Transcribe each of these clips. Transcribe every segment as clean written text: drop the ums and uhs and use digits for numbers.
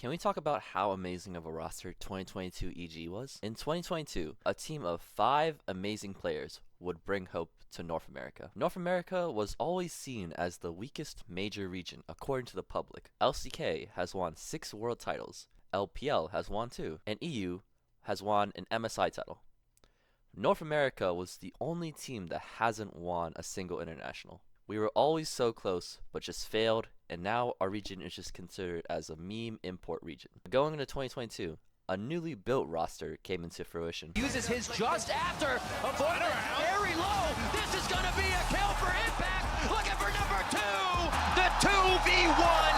Can we talk about how amazing of a roster 2022 EG was? In 2022, a team of 5 amazing players would bring hope to North America. North America was always seen as the weakest major region according to the public. LCK has won 6 world titles, LPL has won 2, and EU has won an MSI title. North America was the only team that hasn't won a single international. We were always so close, but just failed, and now our region is just considered as a meme import region. Going into 2022, a newly built roster came into fruition. Uses his just after, avoided very low. This is gonna be a kill for Impact. Looking for number 2. The 2v1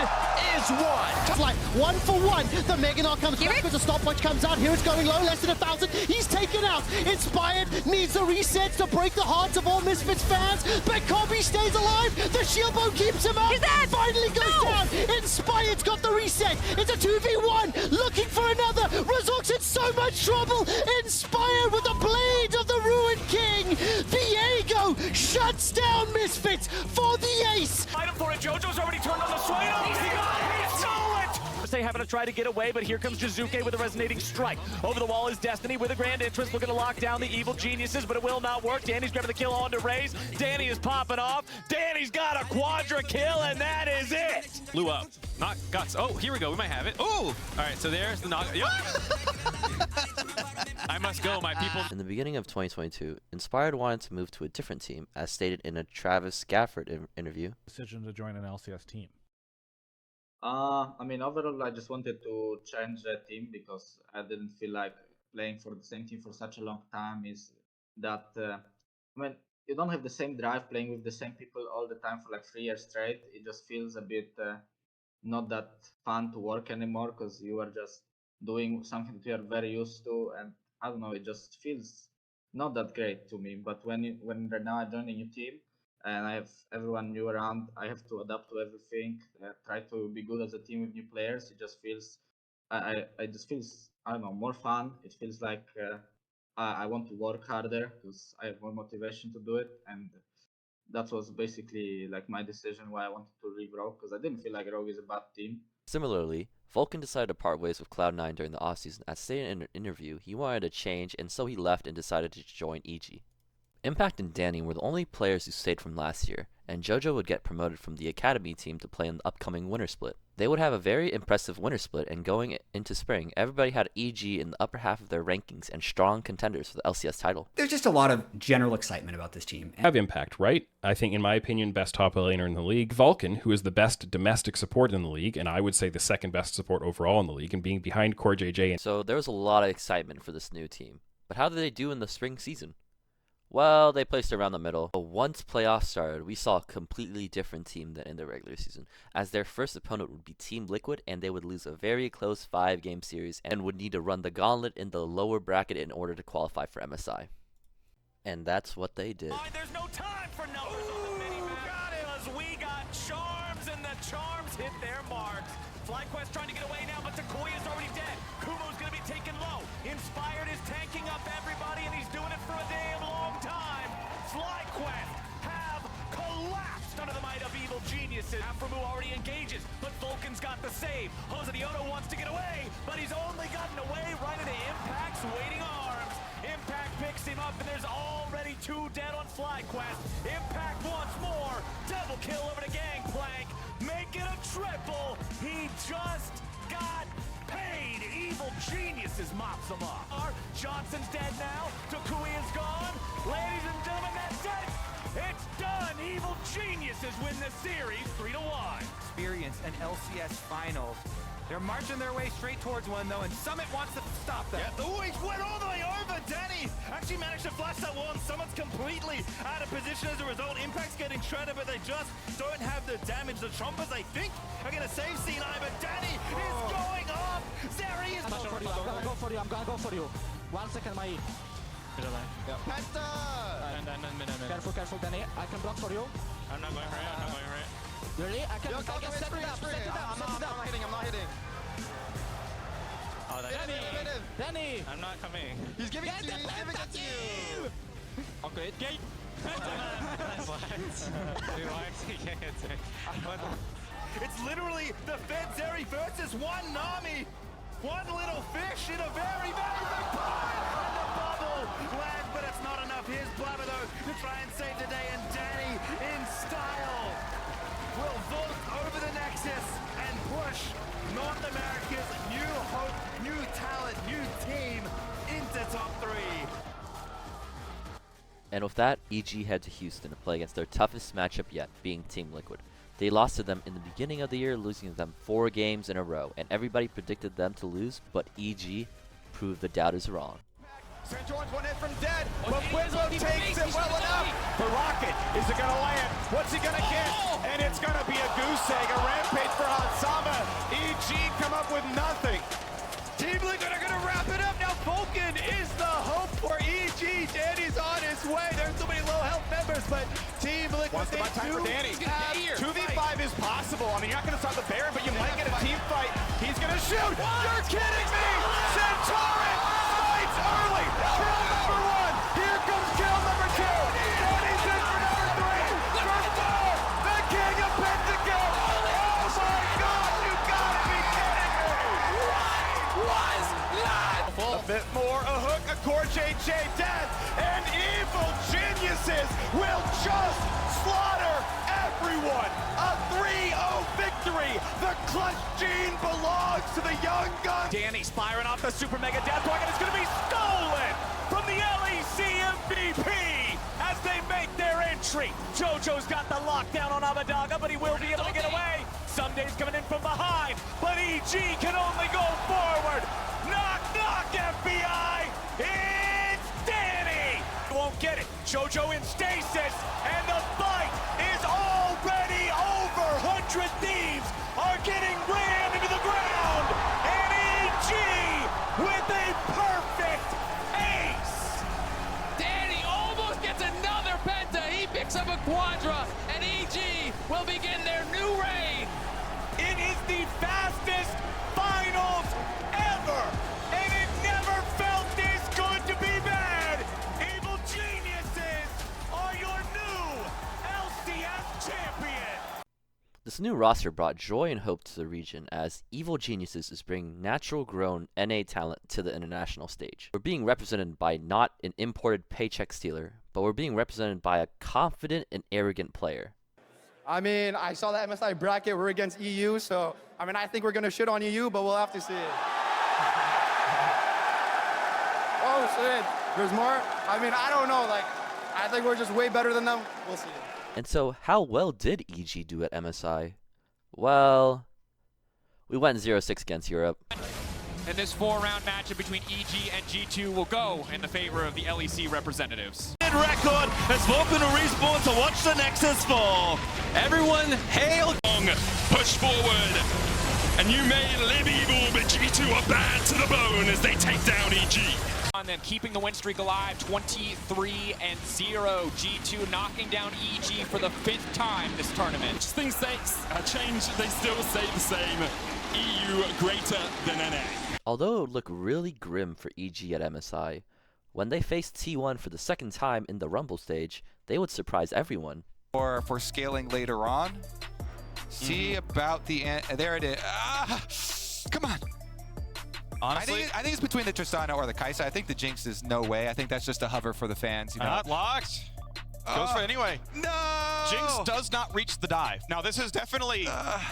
is won. Just like 1 for 1. The Mega Knock comes back with a stopwatch comes out. Here it's going low, less than 1,000. He's taken out. Inspired needs the resets to break the hearts of all Misfits fans. But Kobe stays alive. The shield bow keeps him up. He's dead. Finally goes down. Inspired's got the reset. It's a 2v1. Looking for another. Results in so much trouble. Inspired with the blade of the Ruined King. Viego shuts down Misfits for the ace. Item for it. JoJo's already turned on the swing. He stole it! They having to try to get away, but here comes Jizuke with a resonating strike. Over the wall is Destiny with a grand entrance, looking to lock down the evil geniuses, but it will not work. Danny's grabbing the kill onto Raze. Danny is popping off. Danny's got a quadra kill, and that is it! Blew up. Not guts. Oh, here we go. We might have it. Oh! All right, so there's the knock. Yep. I must go, my people. In the beginning of 2022, Inspired wanted to move to a different team, as stated in a Travis Gafford interview. Decision to join an LCS team. I mean, overall, I just wanted to change the team because I didn't feel like playing for the same team for such a long time. Is that, I mean, you don't have the same drive playing with the same people all the time for like 3 years straight. It just feels a bit not that fun to work anymore because you are just doing something that you are very used to. And I don't know, it just feels not that great to me. But when right now I join a new team, and I have everyone new around, I have to adapt to everything, try to be good as a team with new players. It just feels, I just feels, I don't know, more fun. It feels like I want to work harder because I have more motivation to do it. And that was basically like my decision why I wanted to leave Rogue, because I didn't feel like Rogue is a bad team. Similarly, Vulcan decided to part ways with Cloud9 during the offseason. As stated in an interview, he wanted a change, and so he left and decided to join EG. Impact and Danny were the only players who stayed from last year, and JoJo would get promoted from the Academy team to play in the upcoming Winter Split. They would have a very impressive Winter Split, and going into Spring, everybody had EG in the upper half of their rankings and strong contenders for the LCS title. There's just a lot of general excitement about this team. Have Impact, right? I think, in my opinion, best top laner in the league. Vulcan, who is the best domestic support in the league, and I would say the second best support overall in the league, and being behind Core JJ. So there was a lot of excitement for this new team. But how did they do in the spring season? Well, they placed around the middle. But once playoffs started, we saw a completely different team than in the regular season, as their first opponent would be Team Liquid, and they would lose a very close 5-game series and would need to run the gauntlet in the lower bracket in order to qualify for MSI. And that's what they did. There's no time for numbers on the mini-map. Got it, as we got charms, and the charms hit their marks. FlyQuest trying to get away now, but Takoya is already dead. Kumo's gonna be taken low. Inspired is tanking up everybody, and he's doing it for a damn long time. FlyQuest have collapsed under the might of evil geniuses. Aframu already engages, but Vulcan's got the save. Hosadioto wants to get away, but he's only gotten away right into Impact's waiting arms. Impact picks him up, and there's already 2 dead on FlyQuest. Impact wants more. Double kill over to Gangplank. Make it a triple. He just got paid. Evil geniuses mops him up. Johnson's dead now. Takuya's gone. Ladies and gentlemen, that's it. It's done. Evil geniuses win the series 3-1. Experience an LCS finals. They're marching their way straight towards one, though, and Summit wants to stop them. Yeah, oh, he went all the way over. Danny actually managed to flash that one. Summit's completely out of position as a result. Impact's getting shredded, but they just don't have the damage. The Chompers, I think, are going to save C9, but Danny is going up. Zeri is... I'm gonna go for you. I'm gonna go for you. 1 second, my E. Penta! Careful, Danny. I can block for you. I'm not going right. Really? I can set it up. I'm not hitting. Oh, that's Danny! I'm not coming. He's giving it to you. Okay, gate. What? Dude, why is he getting it? It's literally the Fedzeri versus one Nami. One little fish in a very, very big pond. And the bubble lands, but it's not enough. Here's Blabber, though, to try and save the day. And Danny, in style, will vault over the Nexus and push North America's new hope, new talent, new team into top 3. And with that, EG head to Houston to play against their toughest matchup yet, being Team Liquid. They lost to them in the beginning of the year, losing to them 4 games in a row, and everybody predicted them to lose, but EG proved the doubters wrong. St. George one hit from dead, but Quizzo takes it well enough. The rocket, is it gonna land? What's he gonna get? And it's gonna be a goose egg, a rampage for Hansama. EG come up with nothing. Team Liquid are gonna wrap it up. Now Vulcan is the hope for EG. Danny's on his way. There's so many low health members, but Team Liquid, wants to buy time for Danny. 2v5 is possible. I mean, you're not gonna stop the Baron, but you might get a team fight. He's gonna shoot. You're kidding me! Centauran fights early. Kill number 1. Here comes kill number 2. Danny's in for number 3. For 4. The king of Pentakill. Oh my God! You gotta be kidding me! Was not A bit more, a hook, a core JJ death, and evil geniuses will just slaughter everyone. A 3-0 victory. The clutch gene belongs to the young guns. Danny firing off the super mega death block, and it's going to be stolen from the LEC MVP as they make their entry. JoJo's got the lockdown on Abadaga, but he will be able to get away. Sunday's coming in from behind, but EG can only go forward. Knock, knock, FBI! It's Danny! Won't get it. JoJo in stasis, and the fight is already over. 100 Thieves are getting rammed into the ground, and EG with a perfect ace. Danny almost gets another penta. He picks up a quadra, and EG will begin their new reign. It is the fastest finals ever, and it never felt this good to be bad. Evil Geniuses are your new LCS champion. This new roster brought joy and hope to the region as Evil Geniuses is bringing natural grown NA talent to the international stage. We're being represented by not an imported paycheck stealer, but we're being represented by a confident and arrogant player. I mean, I saw the MSI bracket, we're against EU, so, I mean, I think we're going to shit on EU, but we'll have to see it. Oh, shit. There's more? I mean, I don't know, like, I think we're just way better than them. We'll see it. And so, how well did EG do at MSI? Well, we went 0-6 against Europe. And this 4-round matchup between EG and G2 will go in the favor of the LEC representatives. Record as Vulcan respawn to watch the Nexus fall. Everyone, hail Gong! Push forward! And you may live evil, but G2 are bad to the bone as they take down EG. And then keeping the win streak alive, 23-0. G2 knocking down EG for the 5th time this tournament. Things they change, they still stay the same. EU greater than NA. Although it would look really grim for EG at MSI, when they faced T1 for the 2nd time in the Rumble stage, they would surprise everyone. Or for scaling later on. See about the end. There it is. Come on. Honestly, I think it's between the Tristana or the Kaisa. I think the Jinx is no way. I think that's just a hover for the fans. You know? not locked. Goes for it anyway. No! Jinx does not reach the dive. Now, this is definitely,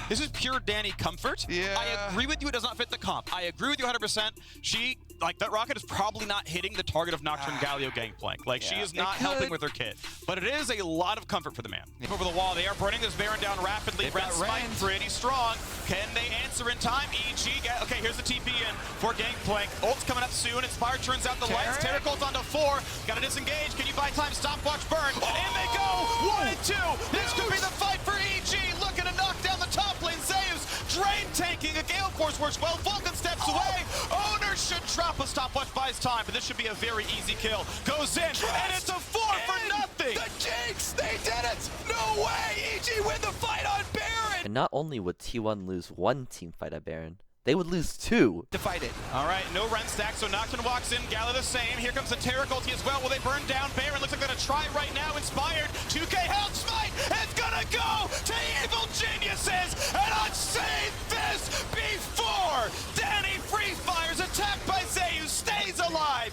this is pure Danny comfort. Yeah. I agree with you, it does not fit the comp. I agree with you 100%. She, like, that rocket is probably not hitting the target of Nocturne Galio Gangplank. Like, she is not helping with her kit. But it is a lot of comfort for the man. Over the wall, they are burning this Baron down rapidly. Red Spike pretty strong. Can they answer in time? EG, okay, here's the TP in for Gangplank. Ult's coming up soon. Inspire turns out the lights. Terra Colt's onto 4. Gotta disengage. Can you buy time? Stopwatch burn. And they go 1 and 2. This could be the fight for EG. Looking to knock down the top lane. Zeus drain tanking. A Gale Force works well. Vulcan steps away. Owner should drop a stopwatch, buys time, but this should be a very easy kill. Goes in, and it's a 4 for nothing. The Jinx, they did it. No way. EG win the fight on Baron. And not only would T1 lose one team fight at Baron, they would lose 2. To fight it. All right, no run stack, so Nocturne walks in, Gala the same. Here comes the Terra ulti as well. Will they burn down Baron? Looks like they're gonna try right now. Inspired, 2K health smite, it's gonna go to Evil Geniuses, and I've seen this before! Danny Free Fires, attacked by Zayu, stays alive!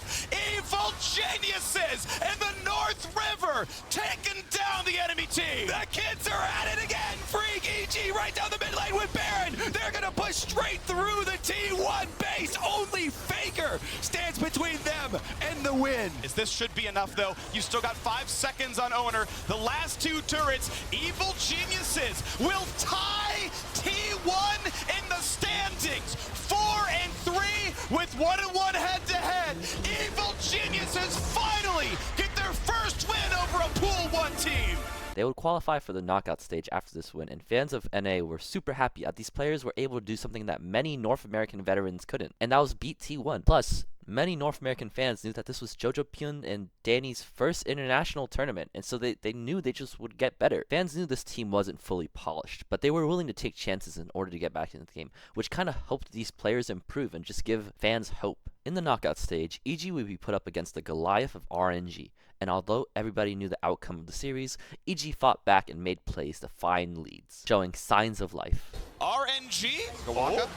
Evil Geniuses in the North River, taking down the enemy team! The kids are at it again! Freak EG right down the mid lane with Baron! They're gonna push straight through the T1 base! Only Faker stands between them and the win! This should be enough though. You still got 5 seconds on Owner. The last 2 turrets, Evil Geniuses will tie T1 in the standings! 4-3 with 1-1 head-to-head. Evil Geniuses finally get their first win over a Pool 1 team! They would qualify for the knockout stage after this win, and fans of NA were super happy that these players were able to do something that many North American veterans couldn't, and that was beat T1. Plus, many North American fans knew that this was Jojo Pyun and Danny's first international tournament, and so they knew they just would get better. Fans knew this team wasn't fully polished, but they were willing to take chances in order to get back into the game, which kind of helped these players improve and just give fans hope. In the knockout stage, EG would be put up against the Goliath of RNG, and although everybody knew the outcome of the series, EG fought back and made plays to find leads, showing signs of life. RNG?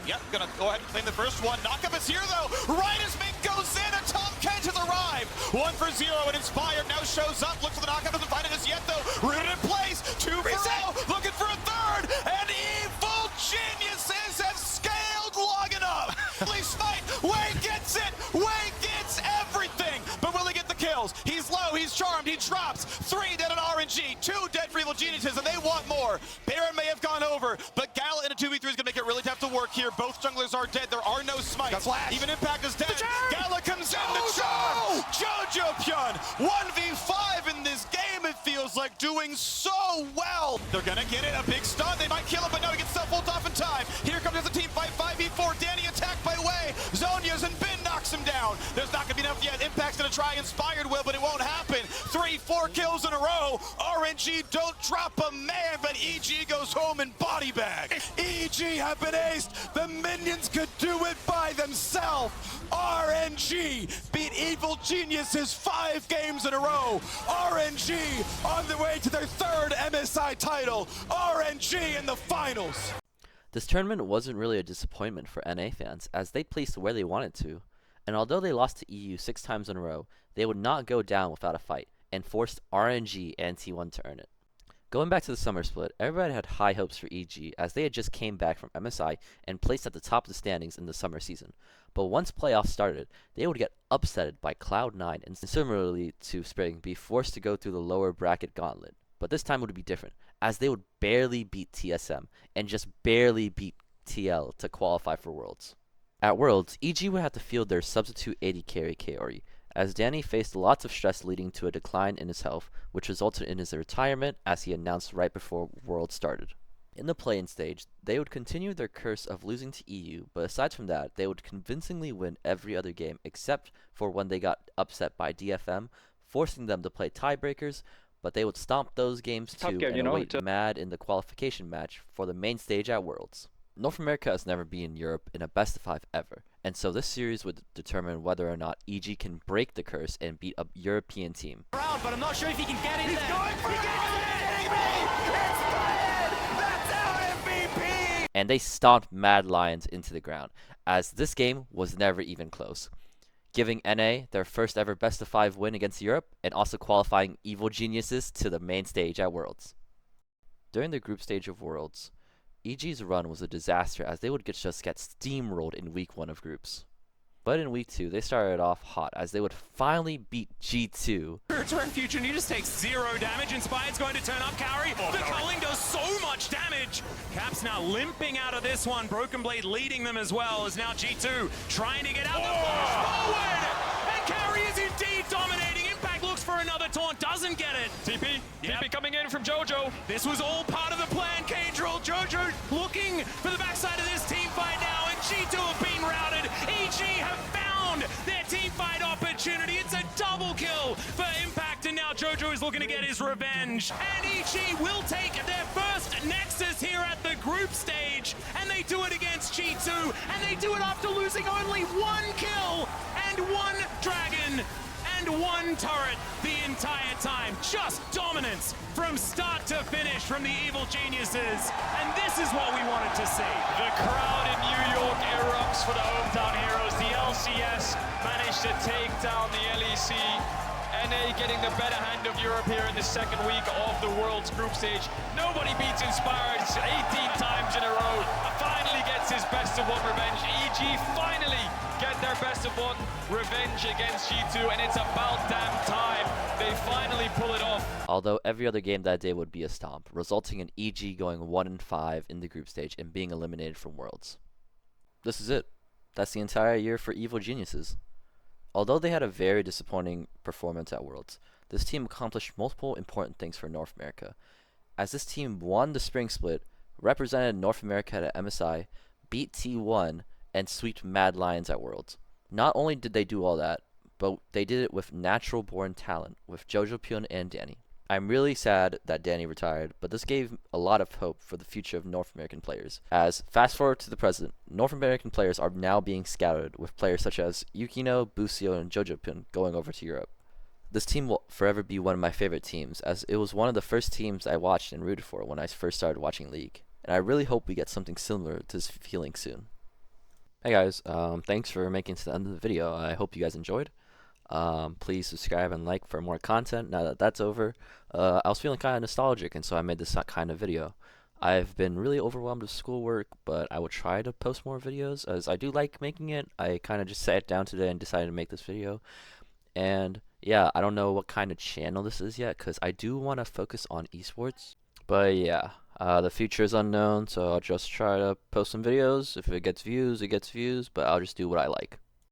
Yep, gonna go ahead and claim the first one. Knockup is here though. Right as Mink goes in, and Tom Kent has arrived. 1-0 and Inspired now shows up. Looks for the knockup, doesn't find it as yet though. Rooted in place. 2 for 0. Looking for a third. And Evil Geniuses have scaled long enough. Please fight. Wayne gets it. Wayne gets everything. But will he get the kills? He's low. He's charmed. He drops. 3 dead on RNG. 2 dead for Evil Geniuses, and they want more. Baron may have gone over, but Gala in a 2v3 is going to make it really tough to work here. Both junglers are dead. There are no smites. Even Impact is dead. Gala comes in to charm. Jojo Pyun, 1v5 in this game, it feels like, doing so well. They're going to get it. A big stun. They might kill him, but no, he gets self-ult off in time. Here comes the team fight. 5v4. Danny attacked by Way. Zonia's and Bin knocks him down. There's not going to be enough yet. Impact's going to try. Inspired will, but it won't happen. 3-4 kills in a row. RNG don't drop a man, but EG goes home in body bag. EG have been aced. The minions could do it by themselves. RNG beat Evil Geniuses 5 games in a row. RNG on the way to their 3rd MSI title. RNG in the finals. This tournament wasn't really a disappointment for NA fans, as they placed where they wanted to. And although they lost to EU 6 times in a row, they would not go down without a fight, and forced RNG and T1 to earn it. Going back to the summer split, everybody had high hopes for EG, as they had just came back from MSI and placed at the top of the standings in the summer season. But once playoffs started, they would get upsetted by Cloud9 and similarly to Spring, be forced to go through the lower bracket gauntlet. But this time would be different, as they would barely beat TSM and just barely beat TL to qualify for Worlds. At Worlds, EG would have to field their substitute AD carry Kaori, as Danny faced lots of stress leading to a decline in his health, which resulted in his retirement as he announced right before Worlds started. In the play-in stage, they would continue their curse of losing to EU, but aside from that, they would convincingly win every other game except for when they got upset by DFM, forcing them to play tiebreakers, but they would stomp those games too and await mad in the qualification match for the main stage at Worlds. North America has never been in Europe in a best-of-5 ever, and so this series would determine whether or not EG can break the curse and beat a European team. But I'm not sure if he can get in there. And they stomped Mad Lions into the ground, as this game was never even close, giving NA their first ever best-of-5 win against Europe, and also qualifying Evil Geniuses to the main stage at Worlds. During the group stage of Worlds, EG's run was a disaster, as they would just get steamrolled in week 1 of groups. But in week 2, they started off hot, as they would finally beat G2. It's Refuge, and he just takes 0 damage. Inspired's going to turn up Kaori. The culling does so much damage. Caps now limping out of this one. Broken Blade leading them as well, as now G2 trying to get out the push forward. And Kaori is indeed dominating. Impact looks for another taunt, doesn't get it. TP coming in from Jojo. This was all part of the plan, Caedrel. Jojo looking for the backside of this team fight now, and G2 have been routed. EG have found their team fight opportunity. It's a double kill for Impact, and now Jojo is looking to get his revenge. And EG will take their first Nexus here at the group stage, and they do it against G2. and they do it after losing only 1 kill and 1 dragon and 1 turret the entire time. Just dominance from start to finish from the Evil Geniuses, and this is what we wanted to see. The crowd in New York erupts for the hometown heroes. The LCS managed to take down the LEC. NA getting the better hand of Europe here in the second week of the World's group stage. Nobody beats Inspired 18 times in a row. Finally gets his best of 1 revenge. EG finally get their best of 1 revenge against G2, and it's about damn time they finally pull it off. Although every other game that day would be a stomp, resulting in EG going 1-5 in the group stage and being eliminated from Worlds. This is it. That's the entire year for Evil Geniuses. Although they had a very disappointing performance at Worlds, this team accomplished multiple important things for North America, as this team won the Spring Split, represented North America at MSI, beat T1, and swept Mad Lions at Worlds. Not only did they do all that, but they did it with natural-born talent, with Jojopyun and Danny. I'm really sad that Danny retired, but this gave a lot of hope for the future of North American players. As, fast forward to the present, North American players are now being scouted, with players such as Yukino, Busio, and Jojopyun going over to Europe. This team will forever be one of my favorite teams, as it was one of the first teams I watched and rooted for when I first started watching League. And I really hope we get something similar to this feeling soon. Hey guys, thanks for making it to the end of the video. I hope you guys enjoyed. Please subscribe and like for more content now that that's over. I was feeling kind of nostalgic, and so I made this kind of video. I've been really overwhelmed with schoolwork, but I will try to post more videos, as I do like making it. I kind of just sat down today and decided to make this video. And yeah, I don't know what kind of channel this is yet, because I do want to focus on esports. But yeah, the future is unknown, so I'll just try to post some videos. If it gets views, it gets views, but I'll just do what I like.